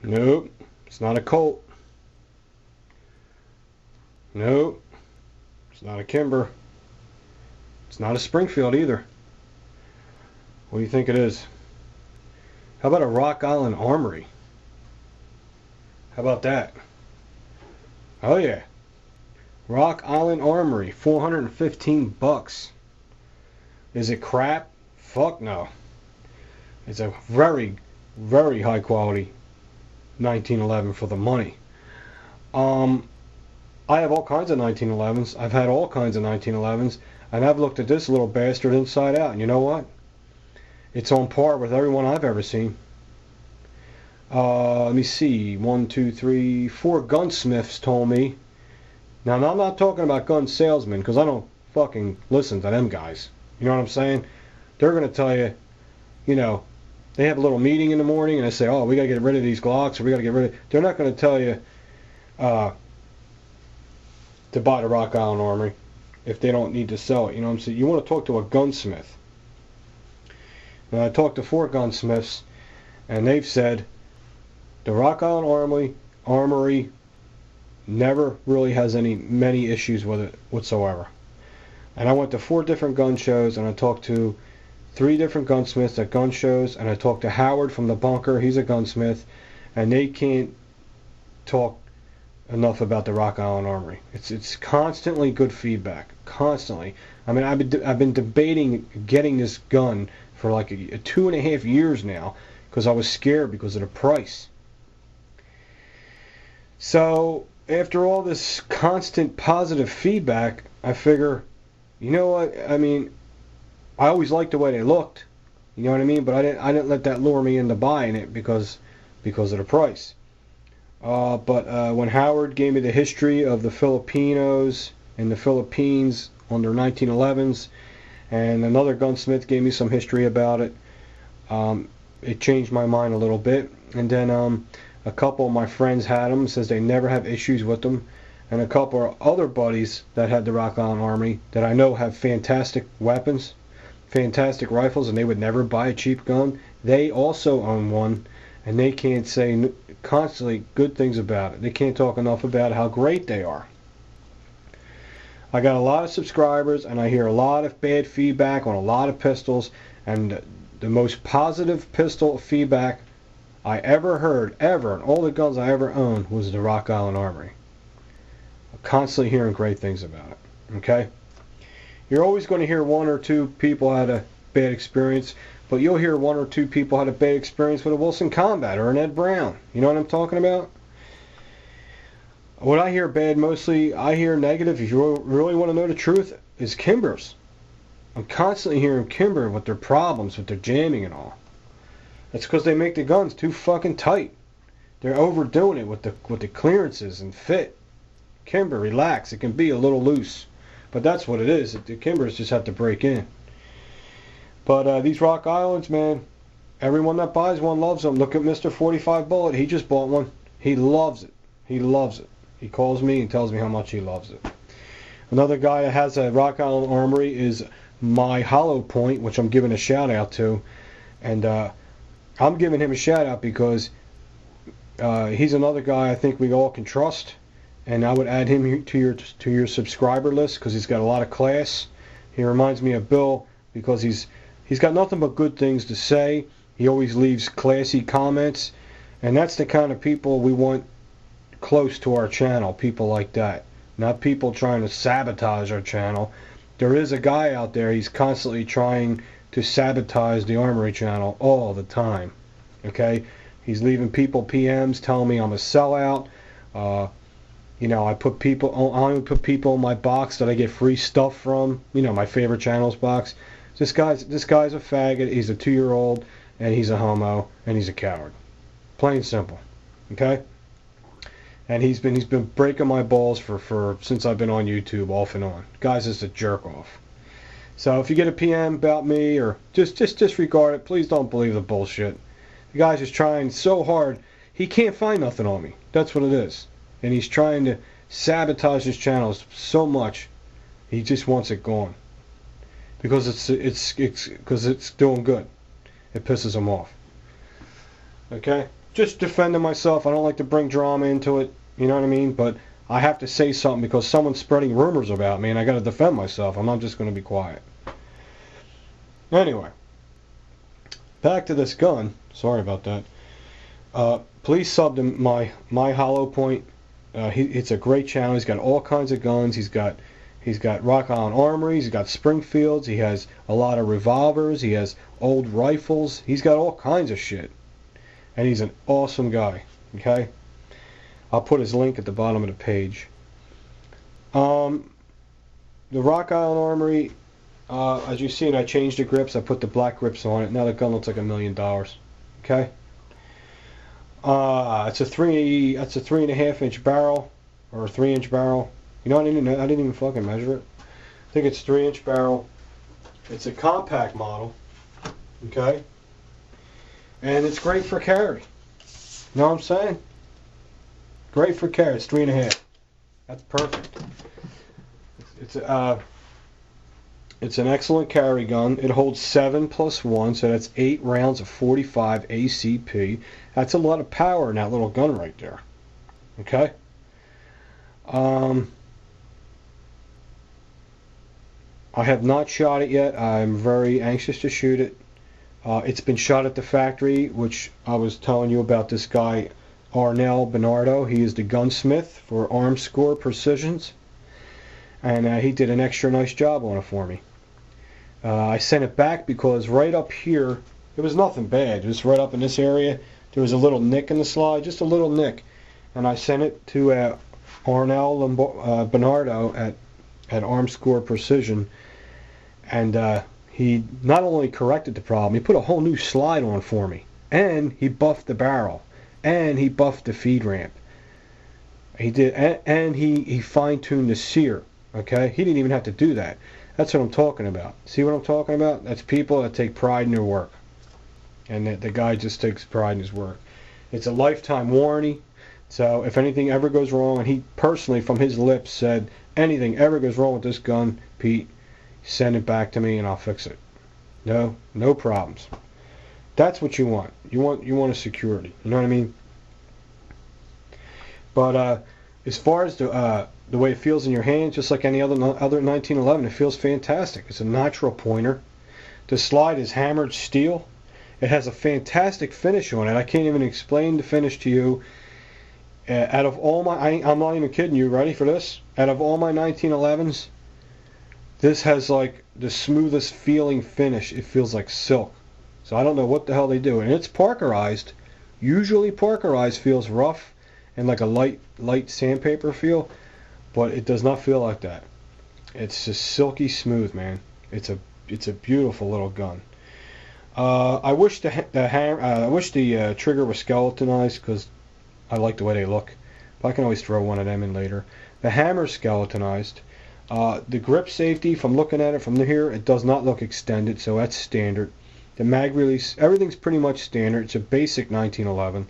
Nope. It's not a Colt. Nope. It's not a Kimber. It's not a Springfield either. What do you think it is? How about a Rock Island Armory? How about that? Oh yeah. Rock Island Armory, $415. Is it crap? Fuck no. It's a very, very high quality 1911 for the money. I have all kinds of 1911s. I've had all kinds of 1911s, and I've looked at this little bastard inside out, and you know what? It's on par with everyone I've ever seen. Let me see. 1, 2, 3, 4 gunsmiths told me. Now, I'm not talking about gun salesmen, because I don't fucking listen to them guys. You know what I'm saying? They're going to tell you, you know, they have a little meeting in the morning, and they say, oh, we got to get rid of these Glocks, or we got to get rid of... They're not going to tell you to buy the Rock Island Armory if they don't need to sell it. You know what I'm saying? You want to talk to a gunsmith. Now, I talked to 4 gunsmiths, and they've said the Rock Island Armory never really has many issues with it whatsoever. And I went to 4 different gun shows, and I talked to 3 different gunsmiths at gun shows, and I talked to Howard from the Bunker. He's a gunsmith, and they can't talk enough about the Rock Island Armory. It's constantly good feedback, constantly. I mean, I've been debating getting this gun for like 2.5 years now because I was scared because of the price. So after all this constant positive feedback, I figure, you know what? I mean, I always liked the way they looked. You know what I mean? But I didn't let that lure me into buying it because of the price. But when Howard gave me the history of the Filipinos in the Philippines on their 1911s, and another gunsmith gave me some history about it, it changed my mind a little bit. And then a couple of my friends had them, says they never have issues with them, and a couple of other buddies that had the Rock Island Armory that I know have fantastic weapons, fantastic rifles, and they would never buy a cheap gun. They also own one, and they can't say constantly good things about it. They can't talk enough about how great they are. I got a lot of subscribers, and I hear a lot of bad feedback on a lot of pistols, and the most positive pistol feedback I ever heard, ever, and all the guns I ever owned, was the Rock Island Armory. I'm constantly hearing great things about it. Okay? You're always going to hear 1 or 2 people had a bad experience, but you'll hear 1 or 2 people had a bad experience with a Wilson Combat or an Ed Brown. You know what I'm talking about? What I hear bad mostly, I hear negative, if you really want to know the truth, is Kimbers. I'm constantly hearing Kimber with their problems, with their jamming and all. That's because they make the guns too fucking tight. They're overdoing it with the clearances and fit. Kimber, relax. It can be a little loose. But that's what it is. The Kimbers just have to break in. But these Rock Islands, man, everyone that buys one loves them. Look at Mr. 45 Bullet. He just bought one. He loves it. He loves it. He calls me and tells me how much he loves it. Another guy that has a Rock Island Armory is my Hollow Point, which I'm giving a shout out to. And I'm giving him a shout out because he's another guy I think we all can trust. And I would add him to your subscriber list because he's got a lot of class. He reminds me of Bill because he's got nothing but good things to say. He always leaves classy comments, and that's the kind of people we want close to our channel, people like that. Not people trying to sabotage our channel. There is a guy out there, he's constantly trying to sabotage the Armory channel all the time. Okay? He's leaving people PMs telling me I'm a sellout. You know, I only put people in my box that I get free stuff from. You know, my favorite channels box. This guy's a faggot. He's a 2-year-old, and he's a homo, and he's a coward. Plain simple. Okay? And he's been breaking my balls for since I've been on YouTube, off and on. Guy's just a jerk off. So if you get a PM about me, or just disregard it, please don't believe the bullshit. The guy's just trying so hard. He can't find nothing on me. That's what it is. And he's trying to sabotage his channels so much. He just wants it gone because it's doing good. It pisses him off. Okay, just defending myself. I don't like to bring drama into it. You know what I mean? But I have to say something because someone's spreading rumors about me, and I got to defend myself. I'm not just going to be quiet. Anyway, back to this gun. Sorry about that. Please sub to my Hollow Point. It's a great channel. He's got all kinds of guns. He's got Rock Island Armories. He's got Springfields. He has a lot of revolvers. He has old rifles. He's got all kinds of shit. And he's an awesome guy. Okay? I'll put his link at the bottom of the page. The Rock Island Armory, as you've seen, I changed the grips. I put the black grips on it. Now the gun looks like $1 million. Okay? That's a 3.5 inch barrel, or a 3-inch barrel. You know, I didn't even fucking measure it. I think it's 3-inch barrel. It's a compact model. Okay? And it's great for carry. You know what I'm saying? Great for carry. It's 3.5. That's perfect. It's an excellent carry gun. It holds 7 + 1, so that's 8 rounds of 45 ACP. That's a lot of power in that little gun right there. Okay? I have not shot it yet. I'm very anxious to shoot it. It's been shot at the factory, which I was telling you about this guy, Arnell Bernardo. He is the gunsmith for Armscore Precisions. And he did an extra nice job on it for me. I sent it back because right up here, it was nothing bad. Just right up in this area, there was a little nick in the slide, just a little nick. And I sent it to Arnell Bernardo at Armscore Precision. And he not only corrected the problem, he put a whole new slide on for me. And he buffed the barrel. And he buffed the feed ramp. He did, and he fine-tuned the sear. Okay, he didn't even have to do that. That's what I'm talking about. See what I'm talking about? That's people that take pride in their work, and the guy just takes pride in his work. It's a lifetime warranty. So if anything ever goes wrong, and he personally, from his lips, said anything ever goes wrong with this gun, Pete, send it back to me and I'll fix it. No problems. That's what you want. You want a security. You know what I mean? But as far as the way it feels in your hand, just like any other 1911, it feels fantastic. It's a natural pointer. The slide is hammered steel. It has a fantastic finish on it. I can't even explain the finish to you. Out of all my, I'm not even kidding you. Ready for this? Out of all my 1911s, this has like the smoothest feeling finish. It feels like silk. So I don't know what the hell they do. And it's Parkerized. Usually Parkerized feels rough and like a light sandpaper feel, but it does not feel like that. It's just silky smooth, man. It's a beautiful little gun. I wish the trigger was skeletonized because I like the way they look. But I can always throw one of them in later. The hammer's skeletonized. The grip safety, from looking at it from here, it does not look extended, so that's standard. The mag release, everything's pretty much standard. It's a basic 1911.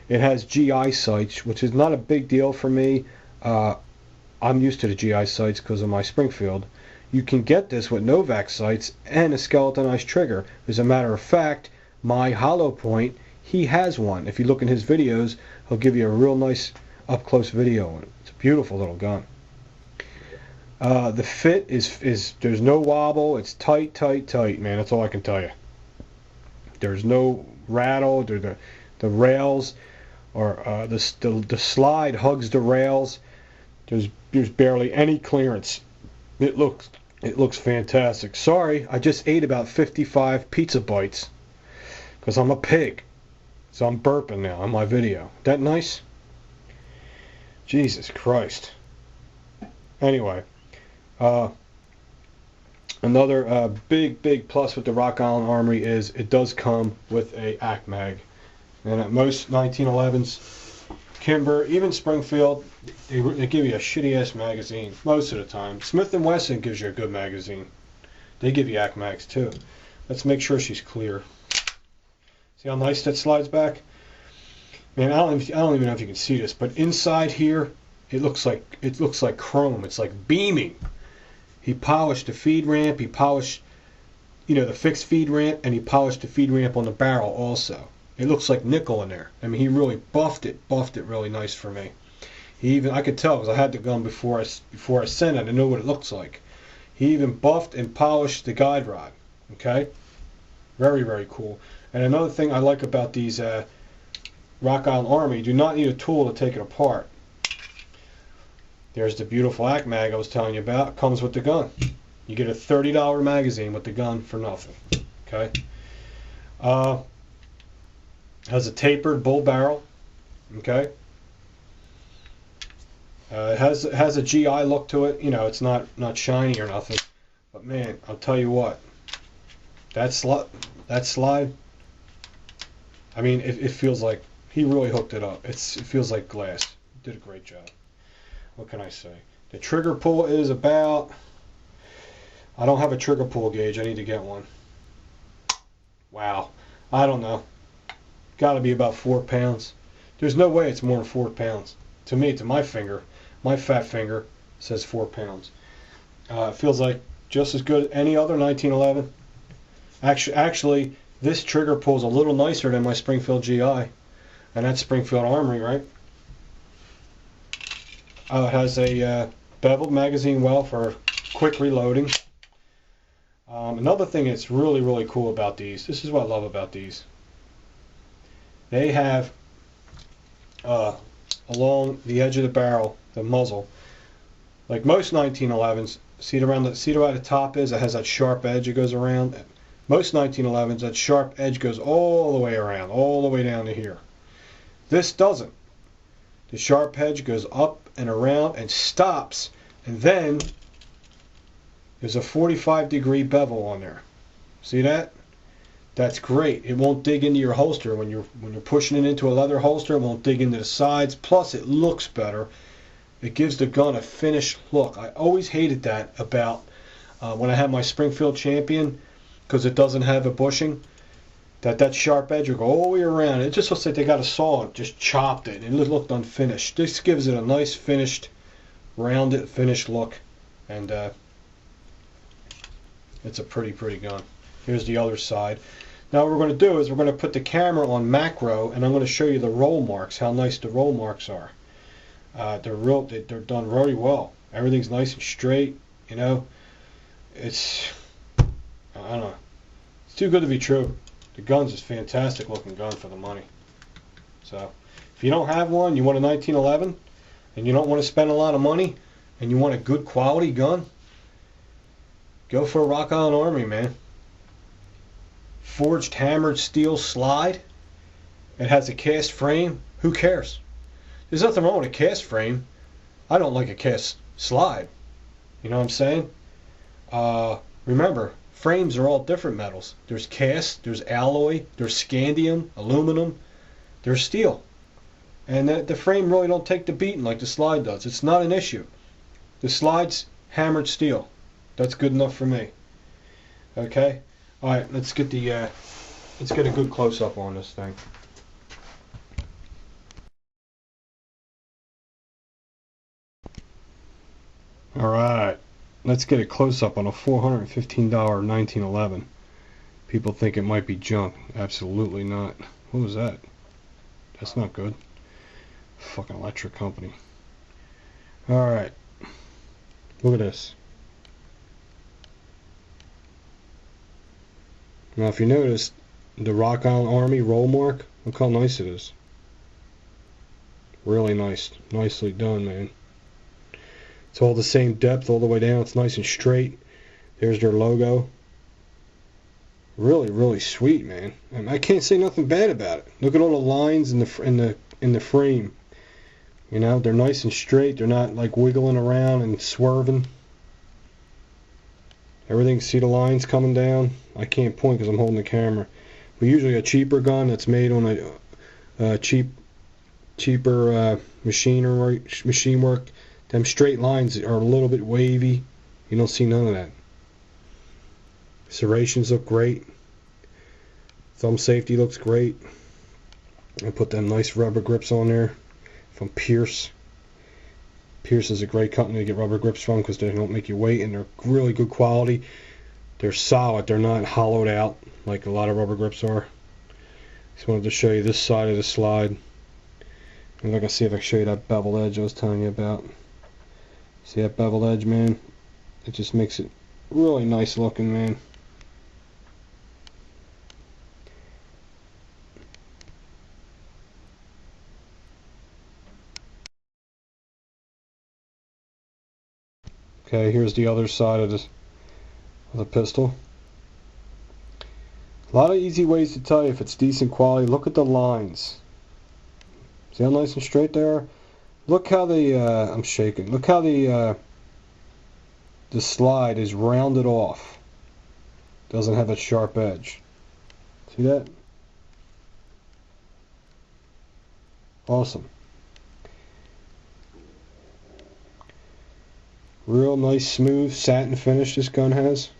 It has GI sights, which is not a big deal for me. I'm used to the GI sights because of my Springfield. You can get this with Novak sights and a skeletonized trigger. As a matter of fact, my Hollow Point, he has one. If you look in his videos, he'll give you a real nice up-close video on it. It's a beautiful little gun. The fit is there's no wobble. It's tight, man. That's all I can tell you. There's no rattle. The rails, or the slide hugs the rails. There's barely any clearance. It looks fantastic. Sorry, I just ate about 55 pizza bites because I'm a pig. So I'm burping now on my video. That nice? Jesus Christ. Anyway, another big plus with the Rock Island Armory is it does come with a ACK mag. And at most 1911s, Kimber, even Springfield, they give you a shitty ass magazine most of the time. Smith & Wesson gives you a good magazine. They give you ACK mags too. Let's make sure she's clear. See how nice that slides back? Man, I don't even know if you can see this, but inside here, it looks like chrome. It's like beaming. He polished the feed ramp. He polished, the fixed feed ramp, and he polished the feed ramp on the barrel also. It looks like nickel in there. I mean, he really buffed it really nice for me. I could tell because I had the gun before I sent it. I knew what it looks like. He even buffed and polished the guide rod. Okay, very, very cool. And another thing I like about these Rock Island Army, you do not need a tool to take it apart. There's the beautiful ACK mag I was telling you about. It comes with the gun. You get a $30 magazine with the gun for nothing. Okay. Has a tapered bull barrel. Okay. It has a GI look to it. You know, it's not shiny or nothing. But man, I'll tell you what. That slide. I mean, it feels like he really hooked it up. It feels like glass. He did a great job. What can I say? The trigger pull is about. I don't have a trigger pull gauge. I need to get one. Wow. I don't know. Got to be about 4 pounds. There's no way it's more than 4 pounds. To me, to my finger, my fat finger says 4 pounds. It feels like just as good as any other 1911. Actually, this trigger pull is a little nicer than my Springfield GI, and that's Springfield Armory, right? It has a beveled magazine well for quick reloading. Another thing that's really, really cool about these, this is what I love about these. They have, along the edge of the barrel, the muzzle, like most 1911s, see where the top is? It has that sharp edge that goes around. Most 1911s, that sharp edge goes all the way around, all the way down to here. This doesn't. The sharp edge goes up and around and stops, and then there's a 45-degree bevel on there. See that? That's great. It won't dig into your holster when you're pushing it into a leather holster. It won't dig into the sides. Plus, it looks better. It gives the gun a finished look. I always hated that about when I had my Springfield Champion, because it doesn't have a bushing. That sharp edge will go all the way around. It just looks like they got a saw and just chopped it. It looked unfinished. This gives it a nice finished, rounded, finished look, and it's a pretty gun. Here's the other side. Now what we're going to do is we're going to put the camera on macro, and I'm going to show you the roll marks, how nice the roll marks are. They're done very well. Everything's nice and straight. You know, I don't know. It's too good to be true. The gun's a fantastic looking gun for the money. So if you don't have one, you want a 1911, and you don't want to spend a lot of money, and you want a good quality gun, go for a Rock Island Army, man. Forged hammered steel slide. It has a cast frame. Who cares? There's nothing wrong with a cast frame. I don't like a cast slide. You know what I'm saying? Remember, frames are all different metals. There's cast, there's alloy, there's scandium, aluminum, there's steel. And the frame really don't take the beating like the slide does. It's not an issue. The slide's hammered steel. That's good enough for me. Okay? Alright, let's get a good close-up on this thing. Alright, let's get a close-up on a $415 1911. People think it might be junk. Absolutely not. What was that? That's not good. Fucking electric company. Alright. Look at this. Now if you notice, the Rock Island Army roll mark, look how nice it is. Really nice. Nicely done, man. It's all the same depth all the way down. It's nice and straight. There's their logo. Really, really sweet, man. I can't say nothing bad about it. Look at all the lines in the frame. You know, they're nice and straight. They're not like wiggling around and swerving. Everything, see the lines coming down? I can't point because I'm holding the camera. But usually a cheaper gun that's made on a cheaper machine work, them straight lines are a little bit wavy. You don't see none of that. Serrations look great. Thumb safety looks great. I put them nice rubber grips on there from Pierce. Pierce is a great company to get rubber grips from because they don't make you wait, and they're really good quality. They're solid. They're not hollowed out like a lot of rubber grips are. Just wanted to show you this side of the slide. And I can see if I can show you that bevel edge I was telling you about. See that bevel edge, man? It just makes it really nice looking, man. Okay, here's the other side of the pistol. A lot of easy ways to tell you if it's decent quality. Look at the lines. See how nice and straight they are? Look how the I'm shaking. Look how the slide is rounded off. Doesn't have a sharp edge. See that? Awesome. Real nice, smooth satin finish this gun has.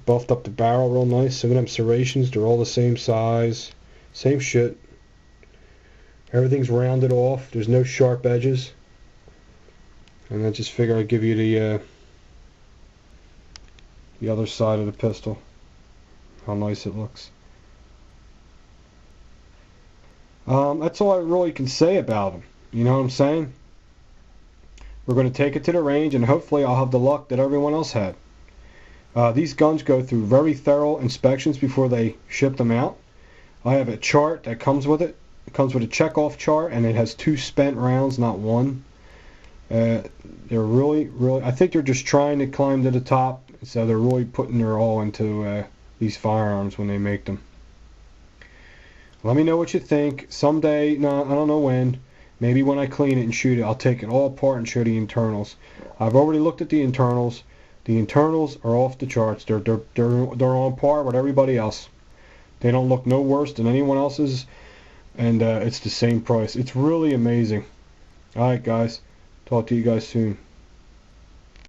Buffed up the barrel real nice. Some of them serrations, they're all the same size. Same shit. Everything's rounded off. There's no sharp edges. And I just figure I'd give you the other side of the pistol. How nice it looks. That's all I really can say about them. You know what I'm saying? We're going to take it to the range, and hopefully I'll have the luck that everyone else had. These guns go through very thorough inspections before they ship them out. I have a chart that comes with it. It comes with a check-off chart, and it has 2 spent rounds, not 1. They're really, I think they're just trying to climb to the top, so they're really putting their all into these firearms when they make them. Let me know what you think. Someday, no, I don't know when, maybe when I clean it and shoot it, I'll take it all apart and show the internals. I've already looked at the internals. The internals are off the charts. They're on par with everybody else. They don't look no worse than anyone else's, and it's the same price. It's really amazing. Alright guys, talk to you guys soon.